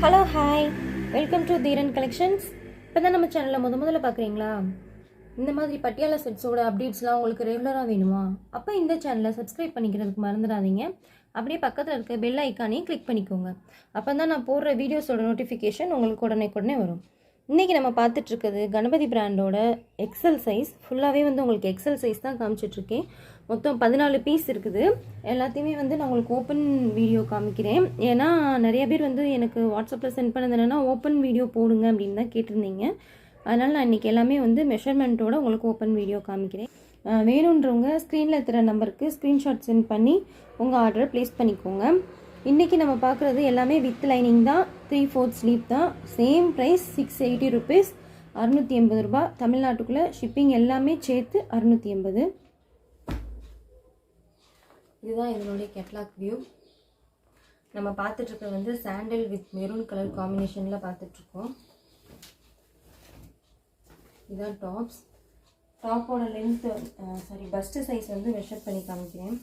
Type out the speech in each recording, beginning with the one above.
Hello hi, welcome to Dheeran collections. இப்போ தான் நம்ம சேனலில் முதல்ல பார்க்குறீங்களா? இந்த மாதிரி பட்டியாலா செட்ஸோட அப்டேட்ஸ்லாம் உங்களுக்கு ரெகுலராக வேணுமா? அப்போ இந்த சேனலை சப்ஸ்கிரைப் பண்ணிக்கிறதுக்கு மறந்துடாதீங்க. அப்படியே பக்கத்தில் இருக்க பெல் ஐக்கானையும் கிளிக் பண்ணிக்கோங்க. அப்போ தான் நான் போடுற வீடியோஸோட நோட்டிஃபிகேஷன் உங்களுக்கு உடனே வரும். இன்றைக்கி நம்ம பார்த்துட்ருக்குது கணபதி பிராண்டோட எக்ஸல் சைஸ். ஃபுல்லாகவே உங்களுக்கு எக்ஸல் சைஸ் தான் காமிச்சிட்ருக்கேன். மொத்தம் 14 பீஸ் இருக்குது. எல்லாத்தையுமே நான் உங்களுக்கு ஓப்பன் வீடியோ காமிக்கிறேன். ஏன்னா நிறைய பேர் எனக்கு வாட்ஸ்அப்பில் சென்ட் பண்ணது என்னென்னா ஓப்பன் வீடியோ போடுங்க அப்படின்னு தான் கேட்டிருந்தீங்க. அதனால் நான் இன்றைக்கி எல்லாமே மெஷர்மெண்ட்டோட உங்களுக்கு ஓப்பன் வீடியோ காமிக்கிறேன். வேணுன்றவங்க ஸ்க்ரீனில் இருக்கிற நம்பருக்கு ஸ்க்ரீன்ஷாட் சென்ட் பண்ணி உங்கள் ஆர்டரை ப்ளேஸ் பண்ணிக்கோங்க. இன்றைக்கி நம்ம பார்க்குறது எல்லாமே வித் லைனிங் தான், 3/4 ஸ்லீவ் தான். சேம் ப்ரைஸ் 680 ருபீஸ், 680 ரூபா. தமிழ்நாட்டுக்குள்ளே ஷிப்பிங் எல்லாமே சேர்த்து 680. இதுதான் இதனுடைய கேட்லாக் வியூ. நம்ம பார்த்துட்ருக்க சாண்டல் வித் மெரூன் கலர் காம்பினேஷனில் பார்த்துட்ருக்கோம். இதுதான் டாப்ஸ். டாப்போட லென்த்து பஸ்ட்டு சைஸ் மெஷர் பண்ணி காமிக்கிறேன்.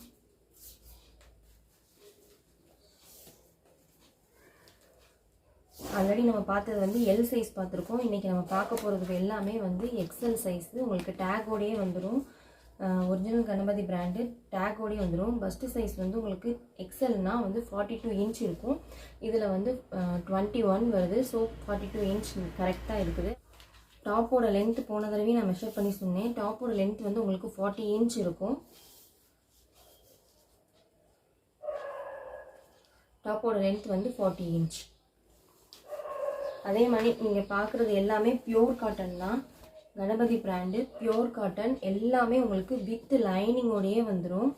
ஆல்ரெடி நம்ம பார்த்தது எல் சைஸ் பார்த்துருக்கோம். இன்றைக்கி நம்ம பார்க்க போகிறது எல்லாமே எக்ஸல் சைஸு. உங்களுக்கு டேக்கோடையே வந்துடும். ஒரிஜினல் கணபதி பிராண்டு டேக்கோடையே வந்துடும். பஸ்ட்டு சைஸ் உங்களுக்கு எக்ஸல்னால் 42 இன்ச் இருக்கும். இதில் 21 வருது. ஸோ 42 இன்ச் கரெக்டாக இருக்குது. டாப்போட லென்த்து போன தடவையும் நான் மெஷர் பண்ணி சொன்னேன். டாப்போட லென்த் உங்களுக்கு 40 இன்ச் இருக்கும். டாப்போட லென்த் 40 இன்ச். அதே மாதிரி நீங்கள் பார்க்குறது எல்லாமே பியோர் காட்டன் தான். கணபதி பிராண்டு பியோர் காட்டன் எல்லாமே உங்களுக்கு வித் லைனிங்கோடையே வந்துடும்.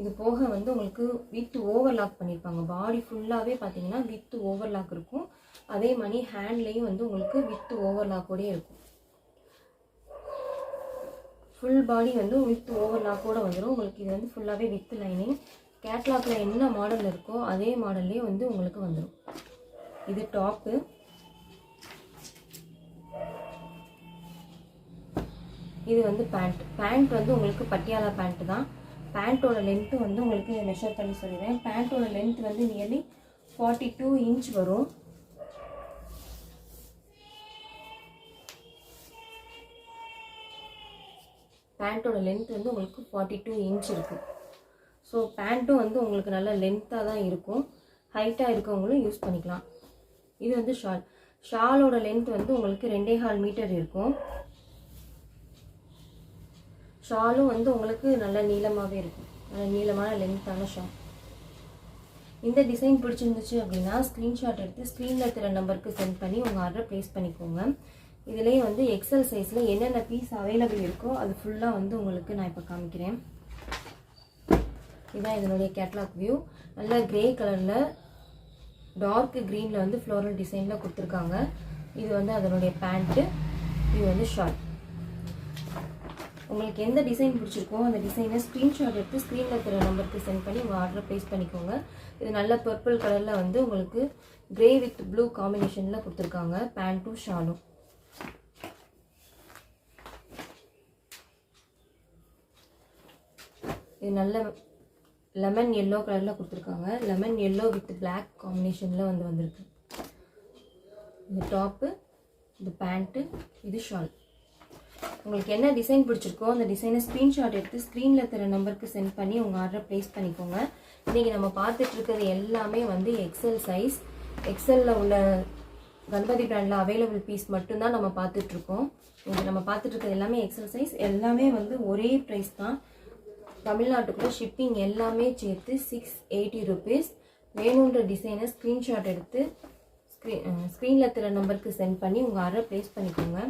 இது போக உங்களுக்கு வித் ஓவர்லாக் பண்ணியிருப்பாங்க. பாடி ஃபுல்லாகவே பார்த்தீங்கன்னா வித் ஓவர்லாக் இருக்கும். அதே மாதிரி ஹேண்ட்லேயும் உங்களுக்கு வித் ஓவர்லாக்கோடையே இருக்கும். ஃபுல் பாடி வித் ஓவர்லாக்கோடு வந்துடும். உங்களுக்கு இது ஃபுல்லாகவே வித் லைனிங். கேட்லாகில் என்ன மாடல் இருக்கோ அதே மாடல்லே உங்களுக்கு வந்துடும். இது டாப்பு. இது பேண்ட் உங்களுக்கு பட்டியாலா பேண்ட் தான். பேண்ட்டோட லென்த்து உங்களுக்கு மெஷர் பண்ணி சொல்லிடுறேன். பேண்ட்டோட லென்த் நியர்லி 42 இன்ச் வரும். பேண்ட்டோட லென்த் உங்களுக்கு 42 இன்ச் இருக்குது. ஸோ பேண்ட்டும் உங்களுக்கு நல்ல லென்த்தாக தான் இருக்கும். ஹைட்டாக இருக்கவங்களும் யூஸ் பண்ணிக்கலாம். இது ஷால். ஷாலோட லென்த் உங்களுக்கு 2.25 மீட்டர் இருக்கும். ஷாலும் உங்களுக்கு நல்ல நீளமாகவே இருக்கும். நல்ல நீளமான லென்த்தான ஷால். இந்த டிசைன் பிடிச்சிருந்துச்சு அப்படின்னா ஸ்க்ரீன்ஷாட் எடுத்து ஸ்க்ரீனில் இருக்கிற நம்பருக்கு சென்ட் பண்ணி உங்கள் ஆர்டரை ப்ளேஸ் பண்ணிக்கோங்க. இதிலே எக்ஸல் சைஸில் என்னென்ன பீஸ் அவைலபிள் இருக்கோ அது ஃபுல்லாக உங்களுக்கு நான் இப்போ காமிக்கிறேன். இதுதான் இதனுடைய கேட்லாக் வியூ. நல்ல கிரே கலரில் டார்க் க்ரீனில் ஃப்ளோரல் டிசைனில் கொடுத்துருக்காங்க. இது அதனுடைய பேண்ட்டு. இது ஷால். உங்களுக்கு எந்த டிசைன் பிடிச்சிருக்கோ அந்த டிசைனை ஸ்க்ரீன்ஷாட் எடுத்து ஸ்க்ரீனில் இருக்கிற நம்பருக்கு சென்ட் பண்ணி உங்கள் ஆர்டரை ப்ளேஸ் பண்ணிக்கோங்க. இது நல்ல பர்பிள் கலரில் உங்களுக்கு கிரே வித் ப்ளூ காம்பினேஷனில் கொடுத்துருக்காங்க பேண்ட்டும் ஷாலும். இது நல்ல லெமன் எல்லோ கலரில் கொடுத்துருக்காங்க. லெமன் எல்லோ வித் பிளாக் காம்பினேஷனில் வந்திருக்கு. இது டாப்பு, இது பேண்ட்டு, இது ஷால். உங்களுக்கு என்ன டிசைன் பிடிச்சிருக்கோ அந்த டிசைனை ஸ்க்ரீன்ஷாட் எடுத்து ஸ்க்ரீனில் இருக்கிற நம்பருக்கு சென்ட் பண்ணி உங்கள் ஆர்டரை ப்ளேஸ் பண்ணிக்கோங்க. இன்றைக்கி நம்ம பார்த்துட்ருக்கிறது எல்லாமே எக்ஸல் சைஸ். எக்ஸலில் உள்ள கணபதி பிராண்டில் அவைலபிள் பீஸ் மட்டும்தான் நம்ம பார்த்துட்ருக்கோம். இங்கே நம்ம பார்த்துட்ருக்கிறது எல்லாமே எக்ஸல் சைஸ். எல்லாமே ஒரே ப்ரைஸ் தான். தமிழ்நாட்டுக்குள்ளே ஷிப்பிங் எல்லாமே சேர்த்து 680 ருபீஸ். வேணுன்ற டிசைனை ஸ்க்ரீன்ஷாட் எடுத்து ஸ்க்ரீனில் இருக்கிற நம்பருக்கு சென்ட் பண்ணி உங்கள் ஆர்டரை ப்ளேஸ் பண்ணிக்கோங்க.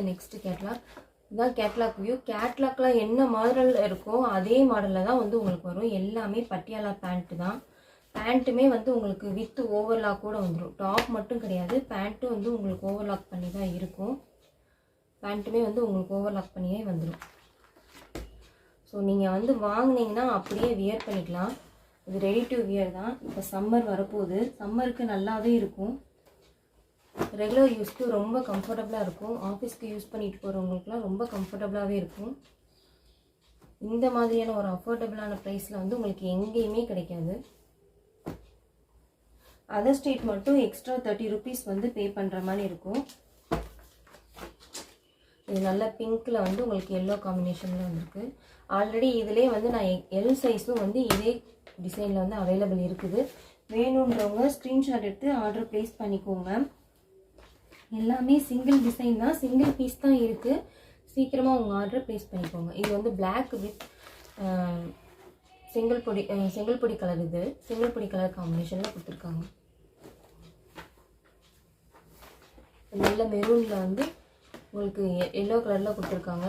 Next catalogue. இதுதான் கேட்லாக் வியூ. கேட்லாக்லாம் என்ன மாடலில் இருக்கோ அதே மாடலில் தான் உங்களுக்கு வரும். எல்லாமே பட்டியாலா பேண்ட்டு தான். பேண்ட்டுமே உங்களுக்கு வித் ஓவர்லாக் கூட வந்துடும். டாப் மட்டும் கிடையாது, பேண்ட்டும் உங்களுக்கு ஓவர்லாக் பண்ணி தான் இருக்கும். பேண்ட்டுமே உங்களுக்கு ஓவர்லாக் பண்ணியே வந்துடும். ஸோ நீங்கள் வாங்கினீங்கன்னா அப்படியே வியர் பண்ணிக்கலாம். இது ரெடி டு வியர் தான். இப்போ சம்மர் வரப்போகுது. சம்மருக்கு நல்லாவே இருக்கும். ரெகுலர் யூஸ்க்கு ரொம்ப கம்ஃபர்டபுளாக இருக்கும். ஆஃபீஸ்க்கு யூஸ் பண்ணிட்டு போகிறவங்களுக்குலாம் ரொம்ப கம்ஃபர்டபுளாகவே இருக்கும். இந்த மாதிரியான ஒரு அஃபோர்டபுளான ப்ரைஸில் உங்களுக்கு எங்கேயுமே கிடைக்காது. அதர் ஸ்டேட் மட்டும் எக்ஸ்ட்ரா 30 rupees வந்து பே பண்ணுற மாதிரி இருக்கும். இது நல்ல பிங்க்கில் வந்து உங்களுக்கு எல்லோ காம்பினேஷனில் வந்துருக்கு. ஆல்ரெடி இதிலே வந்து நான் எல் சைஸும் வந்து இதே டிசைனில் வந்து அவைலபிள் இருக்குது. வேணுன்றவங்க ஸ்க்ரீன்ஷாட் எடுத்து ஆர்டர் ப்ளேஸ் பண்ணிக்கோங்க. எல்லாமே சிங்கிள் டிசைன் தான், சிங்கிள் பீஸ் தான் இருக்குது. சீக்கிரமாக உங்கள் ஆர்டர் ப்ளேஸ் பண்ணிக்கோங்க. இது வந்து பிளாக் வித் செங்கல் பொடி கலர். இது செங்கல் பொடி கலர் காம்பினேஷனில் கொடுத்துருக்காங்க. நல்ல மெரூனில் வந்து உங்களுக்கு எல்லோ கலரில் கொடுத்துருக்காங்க.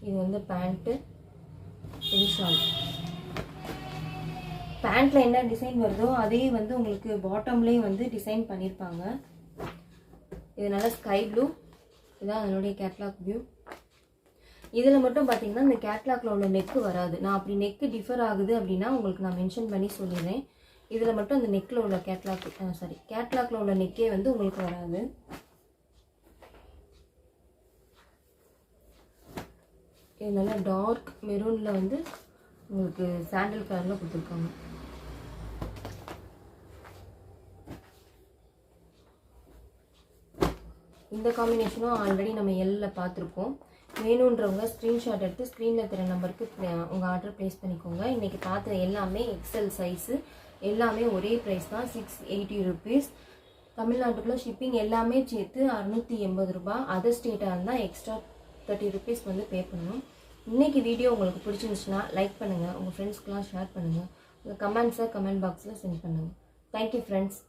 இது வந்து பேண்ட்டு, இது ஷால். பேண்ட்டில் என்ன டிசைன் வருதோ அதே வந்து உங்களுக்கு பாட்டம்லேயும் வந்து டிசைன் பண்ணியிருப்பாங்க. இது நல்லா ஸ்கை ப்ளூ. இதுதான் அதனுடைய கேட்லாக் வியூ. இதில் மட்டும் பார்த்தீங்கன்னா இந்த கேட்லாக்ல உள்ள நெக்கு வராது. நான் அப்படி நெக்கு டிஃபர் ஆகுது அப்படின்னா உங்களுக்கு நான் மென்ஷன் பண்ணி சொல்லிடுறேன். இதில் மட்டும் அந்த நெக்கில் உள்ள கேட்லாக்ல உள்ள நெக்கே வந்து உங்களுக்கு வராது. இது நல்லா டார்க் மெரூனில் வந்து உங்களுக்கு சாண்டல் கலரில் கொடுத்துருக்காங்க. இந்த காம்பினேஷனும் ஆல்ரெடி நம்ம எல்லில் பார்த்துருக்கோம். வேணுன்றவங்க ஸ்க்ரீன்ஷாட் எடுத்து ஸ்க்ரீனில் தர நம்பருக்கு உங்கள் ஆர்டர் ப்ளேஸ் பண்ணிக்கோங்க. இன்றைக்கி பார்த்த எல்லாமே எக்ஸல் சைஸு, எல்லாமே ஒரே ப்ரைஸ் தான், 680 rupees. தமிழ்நாட்டுக்குள்ளே ஷிப்பிங் எல்லாமே சேர்த்து 680 ரூபாய். அதர் ஸ்டேட்டாக இருந்தால் எக்ஸ்ட்ரா 30 rupees வந்து பே பண்ணணும். இன்றைக்கி வீடியோ உங்களுக்கு பிடிச்சிருந்துச்சுன்னா லைக் பண்ணுங்கள், உங்கள் ஃப்ரெண்ட்ஸ்க்கெலாம் ஷேர் பண்ணுங்கள், உங்கள் கமெண்ட்ஸை கமெண்ட் பாக்ஸில் சென்ட் பண்ணுங்கள். Thank you friends.